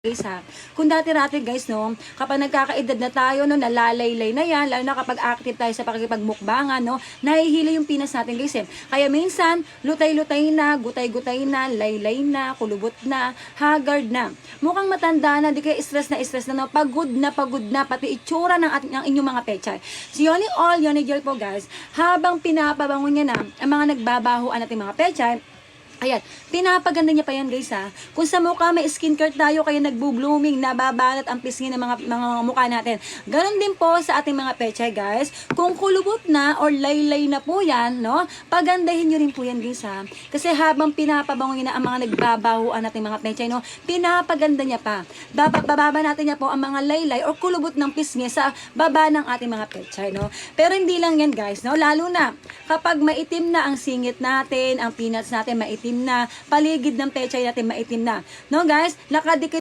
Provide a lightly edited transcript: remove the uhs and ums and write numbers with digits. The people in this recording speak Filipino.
Guys ha, kung dati-dati guys no, kapag nagkakaedad na tayo no, nalalaylay na yan, lalo na kapag active tayo sa pakikipagmukbangan no, nahihila yung pinas natin guys eh. Kaya minsan, lutay-lutay na, gutay-gutay na, laylay na, kulubot na, haggard na. Mukhang matanda na, di kayo stress na no, pagod na, pati itsura ng inyong mga pechay. So yun all, yun po guys, habang pinapabango niya na ang mga nagbabahuan natin mga pechay, ayan, pinapaganda niya pa yan guys ha. Kung sa mukha may skincare tayo kaya nagbo-blooming, nababanat ang pisngi ng mga mukha natin. Ganon din po sa ating mga pechay guys. Kung kulubot na or laylay na po yan, no? Pagandahin nyo rin po yan guys ha. Kasi habang pinapabango niya na ang mga nagbabahuan nating mga pechay, no? Pinapaganda niya pa. Bababa natin niya po ang mga laylay or kulubot ng pisngi sa baba ng ating mga pechay, no? Pero hindi lang yan guys, no? Lalo na kapag maitim na ang singit natin, ang peanuts natin maitim na, paligid ng pechay natin maitim na. No guys, nakadikit